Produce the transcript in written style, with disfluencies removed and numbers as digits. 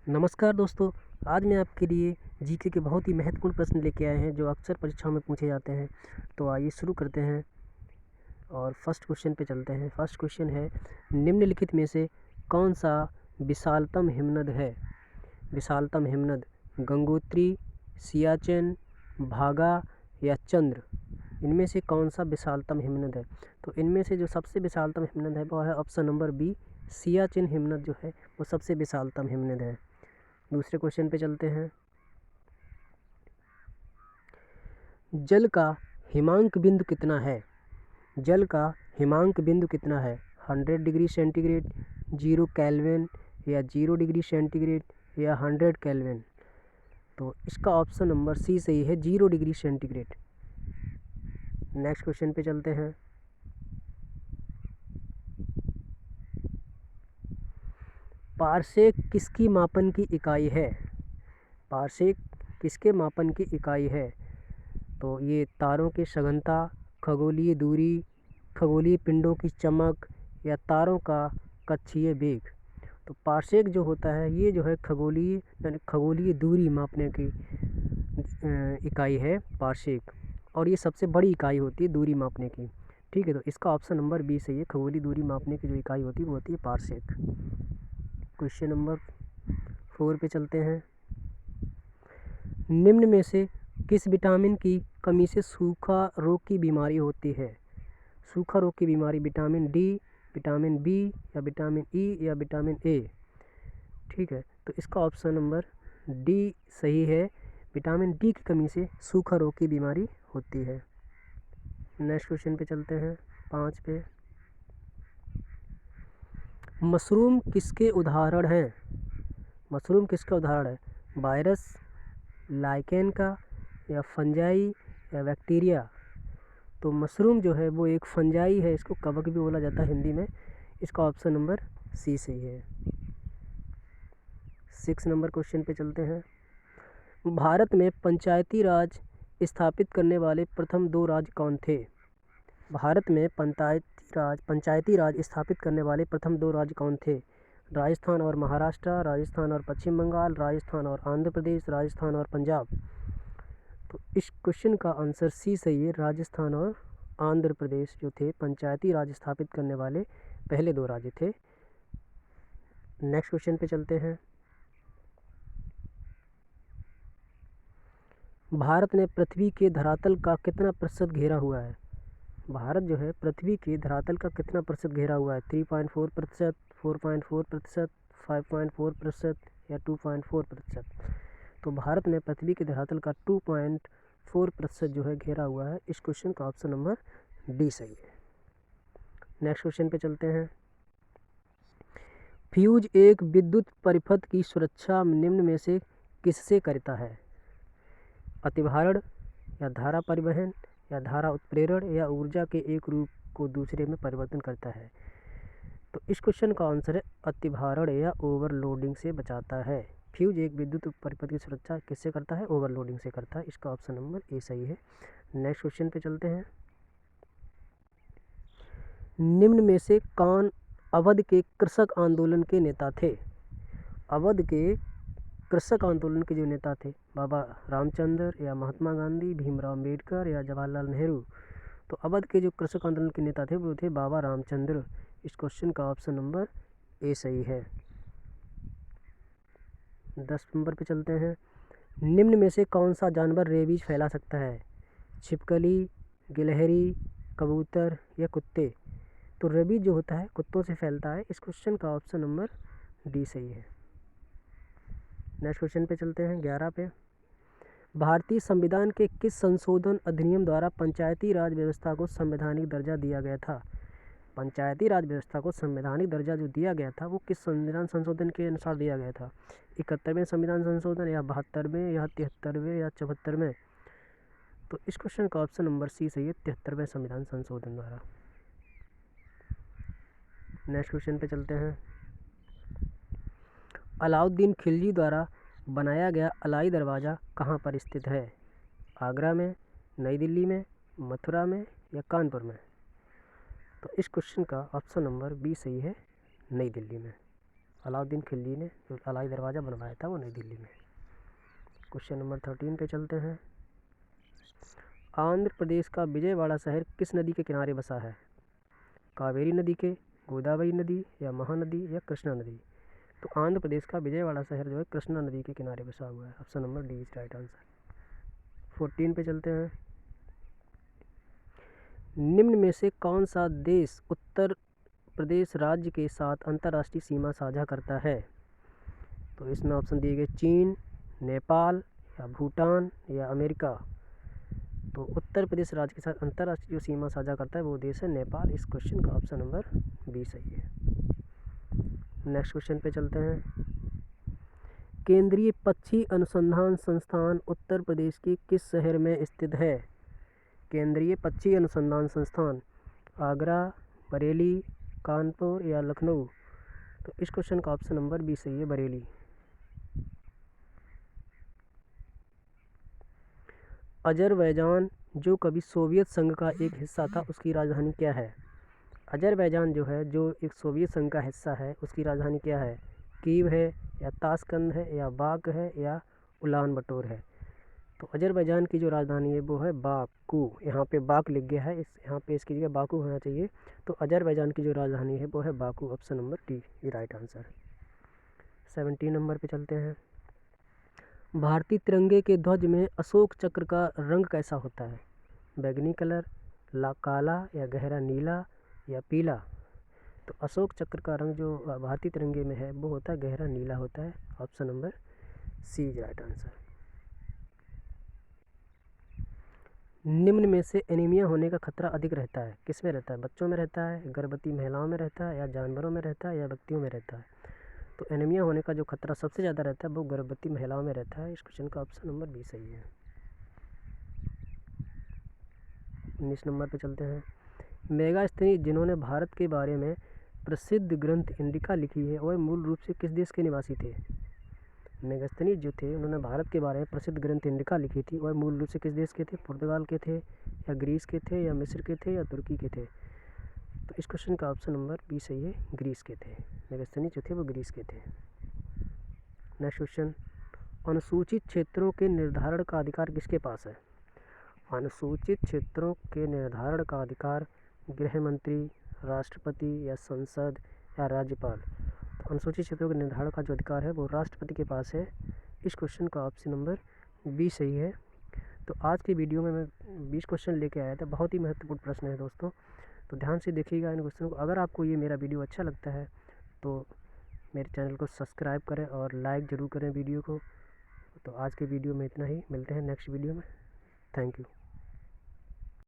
नमस्कार दोस्तों। आज मैं आपके लिए जीके के बहुत ही महत्वपूर्ण प्रश्न लेके आए हैं जो अक्सर परीक्षाओं में पूछे जाते हैं। तो आइए शुरू करते हैं और फर्स्ट क्वेश्चन पे चलते हैं। फर्स्ट क्वेश्चन है, निम्नलिखित में से कौन सा विशालतम हिमनद है? विशालतम हिमनद गंगोत्री, सियाचिन, भागा या चंद्र? इनमें से कौन सा विशालतम हिमनद है? तो इनमें से जो सबसे विशालतम हिमनद है वो है ऑप्शन नंबर बी, सियाचिन हिमनद जो है वो सबसे विशालतम हिमनद है। दूसरे क्वेश्चन पे चलते हैं। जल का हिमांक बिंदु कितना है? जल का हिमांक बिंदु कितना है? 100 डिग्री सेंटीग्रेड, 0 केल्विन या 0 डिग्री सेंटीग्रेड या 100 केल्विन? तो इसका ऑप्शन नंबर सी सही है, 0 डिग्री सेंटीग्रेड। नेक्स्ट क्वेश्चन पे चलते हैं। पारसेक किसकी मापन की इकाई है? पारसेक किसके मापन की इकाई है? तो ये तारों की सघनता, खगोलीय दूरी, खगोलीय पिंडों की चमक या तारों का कक्षीय वेग? तो पारसेक जो होता है ये जो है खगोलीय यानी खगोलीय दूरी मापने की इकाई है पारसेक, और ये सबसे बड़ी इकाई होती है दूरी मापने की। ठीक है, तो इसका ऑप्शन नंबर बी सही है, खगोलीय दूरी मापने की जो इकाई होती है वो होती है पारसेक। क्वेश्चन नंबर 4 पे चलते हैं। निम्न में से किस विटामिन की कमी से सूखा रोग की बीमारी होती है? सूखा रोग की बीमारी विटामिन डी, विटामिन बी या विटामिन ई या विटामिन ए? ठीक है, तो इसका ऑप्शन नंबर डी सही है, विटामिन डी की कमी से सूखा रोग की बीमारी होती है। नेक्स्ट क्वेश्चन पे चलते हैं, 5 पे। मशरूम किसके उदाहरण हैं? मशरूम किसका उदाहरण है? वायरस, लाइकेन का या फंजाई या बैक्टीरिया? तो मशरूम जो है वो एक फंजाई है, इसको कवक भी बोला जाता है हिंदी में। इसका ऑप्शन नंबर सी सही है। 6 नंबर क्वेश्चन पे चलते हैं। भारत में पंचायती राज स्थापित करने वाले प्रथम 2 राज्य कौन थे? भारत में पंचायती राज स्थापित करने वाले प्रथम 2 राज्य कौन थे? राजस्थान और महाराष्ट्र, राजस्थान और पश्चिम बंगाल, राजस्थान और आंध्र प्रदेश, राजस्थान और पंजाब? तो इस क्वेश्चन का आंसर सी सही है, राजस्थान और आंध्र प्रदेश जो थे पंचायती राज स्थापित करने वाले पहले 2 राज्य थे। नेक्स्ट क्वेश्चन पे चलते हैं। भारत ने पृथ्वी के धरातल का कितना प्रतिशत घेरा हुआ है? भारत जो है पृथ्वी के धरातल का कितना प्रतिशत घेरा हुआ है? 3.4%, 4.4%, 5.4% या 2.4%? तो भारत ने पृथ्वी के धरातल का 2.4% जो है घेरा हुआ है। इस क्वेश्चन का ऑप्शन नंबर डी सही है। नेक्स्ट क्वेश्चन पे चलते हैं। फ्यूज एक विद्युत परिपथ की सुरक्षा निम्न में से किससे करता है? अतिभारण या धारा परिवहन या धारा उत्प्रेरण या ऊर्जा के एक रूप को दूसरे में परिवर्तन करता है? तो इस क्वेश्चन का आंसर है अतिभारण या ओवरलोडिंग से बचाता है। फ्यूज एक विद्युत परिपथ की सुरक्षा किससे करता है? ओवरलोडिंग से करता है। इसका ऑप्शन नंबर ए सही है। नेक्स्ट क्वेश्चन पे चलते हैं। निम्न में से कौन अवध के कृषक आंदोलन के नेता थे? अवध के कृषक आंदोलन के जो नेता थे, बाबा रामचंद्र या महात्मा गांधी, भीमराव अम्बेडकर या जवाहरलाल नेहरू? तो अवध के जो कृषक आंदोलन के नेता थे वो थे बाबा रामचंद्र। इस क्वेश्चन का ऑप्शन नंबर ए सही है। 10 नंबर पे चलते हैं। निम्न में से कौन सा जानवर रेबीज फैला सकता है? छिपकली, गिलहरी, कबूतर या कुत्ते? तो रेबीज जो होता है कुत्तों से फैलता है। इस क्वेश्चन का ऑप्शन नंबर डी सही है। नेक्स्ट क्वेश्चन पे चलते हैं, 11 पे। भारतीय संविधान के किस संशोधन अधिनियम द्वारा पंचायती राज व्यवस्था को संवैधानिक दर्जा दिया गया था? पंचायती राज व्यवस्था को संवैधानिक दर्जा जो दिया गया था वो किस संविधान संशोधन के अनुसार दिया गया था? 71वें संविधान संशोधन या 72वें या 73वें या 74वें? तो इस क्वेश्चन का ऑप्शन नंबर सी सही है, 73वें संविधान संशोधन द्वारा। नेक्स्ट क्वेश्चन पे चलते हैं। अलाउद्दीन खिलजी द्वारा बनाया गया अलाई दरवाज़ा कहाँ पर स्थित है? आगरा में, नई दिल्ली में, मथुरा में या कानपुर में? तो इस क्वेश्चन का ऑप्शन नंबर बी सही है, नई दिल्ली में। अलाउद्दीन खिलजी ने जो अलाई दरवाज़ा बनवाया था वो नई दिल्ली में। क्वेश्चन नंबर 13 पे चलते हैं। आंध्र प्रदेश का विजयवाड़ा शहर किस नदी के किनारे बसा है? कावेरी नदी के, गोदावरी नदी या महानदी या कृष्णा नदी? तो आंध्र प्रदेश का विजयवाड़ा शहर जो है कृष्णा नदी के किनारे बसा हुआ है। Option number D is right answer. 14 पे चलते हैं। निम्न में से कौन सा देश उत्तर प्रदेश राज्य के साथ अंतर्राष्ट्रीय सीमा साझा करता है? तो इसमें ऑप्शन दिए गए चीन, नेपाल या भूटान या अमेरिका। तो उत्तर प्रदेश राज्य के साथ अंतर्राष्ट्रीय जो सीमा साझा करता है वो देश है नेपाल। इस क्वेश्चन का ऑप्शन नंबर बी सही है। नेक्स्ट क्वेश्चन पे चलते हैं। केंद्रीय पक्षी अनुसंधान संस्थान उत्तर प्रदेश के किस शहर में स्थित है? केंद्रीय पक्षी अनुसंधान संस्थान आगरा, बरेली, कानपुर या लखनऊ? तो इस क्वेश्चन का ऑप्शन नंबर बी सही है, बरेली। अजरबैजान जो कभी सोवियत संघ का एक हिस्सा था उसकी राजधानी क्या है? अजरबैजान जो है जो एक सोवियत संघ का हिस्सा है उसकी राजधानी क्या है? कीव है या ताशकंद है या बाक है या उलान बटोर है? तो अजरबैजान की जो राजधानी है वो है बाकू। यहाँ पे बाक लिख गया है, यहाँ पे इसकी जगह बाकू होना चाहिए। तो अजरबैजान की जो राजधानी है वो है बाकू। ऑप्शन नंबर डी ये राइट आंसर। 17 नंबर पे चलते हैं। भारतीय तिरंगे के ध्वज में अशोक चक्र का रंग कैसा होता है? बैंगनी कलर, काला या गहरा नीला या पीला? तो अशोक चक्र का रंग जो भारतीय तिरंगे में है वो होता है गहरा नीला होता है। Option number C is right answer. निम्न में से एनीमिया होने का खतरा अधिक रहता है, किस में रहता है? बच्चों में रहता है, गर्भवती महिलाओं में रहता है या जानवरों में रहता है या व्यक्तियों में रहता है? तो एनीमिया होने का जो खतरा सबसे ज़्यादा रहता है वो गर्भवती महिलाओं में रहता है। इस क्वेश्चन का ऑप्शन नंबर बी सही है। 19 नंबर पे चलते हैं। मेगास्थनीज जिन्होंने भारत के बारे में प्रसिद्ध ग्रंथ इंडिका लिखी है वह मूल रूप से किस देश के निवासी थे? मेगास्थनीज जो थे उन्होंने भारत के बारे में प्रसिद्ध ग्रंथ इंडिका लिखी थी वह मूल रूप से किस देश के थे? पुर्तगाल के थे या ग्रीस के थे या मिस्र के थे या तुर्की के थे? तो इस क्वेश्चन का ऑप्शन नंबर बी सही है, ग्रीस के थे। मेगास्थनीज जो थे वो ग्रीस के थे। Next question. अनुसूचित क्षेत्रों के निर्धारण का अधिकार किसके पास है? अनुसूचित क्षेत्रों के निर्धारण का अधिकार गृह मंत्री, राष्ट्रपति या संसद या राज्यपाल? तो अनुसूचित क्षेत्रों के निर्धारण का जो अधिकार है वो राष्ट्रपति के पास है। इस क्वेश्चन का ऑप्शन नंबर बी सही है। तो आज की वीडियो में मैं 20 क्वेश्चन लेके आया था, बहुत ही महत्वपूर्ण प्रश्न है दोस्तों, तो ध्यान से देखिएगा इन क्वेश्चन को। अगर आपको ये मेरा वीडियो अच्छा लगता है तो मेरे चैनल को सब्सक्राइब करें और लाइक ज़रूर करें वीडियो को। तो आज के वीडियो में इतना ही, मिलते हैं नेक्स्ट वीडियो में। Thank you.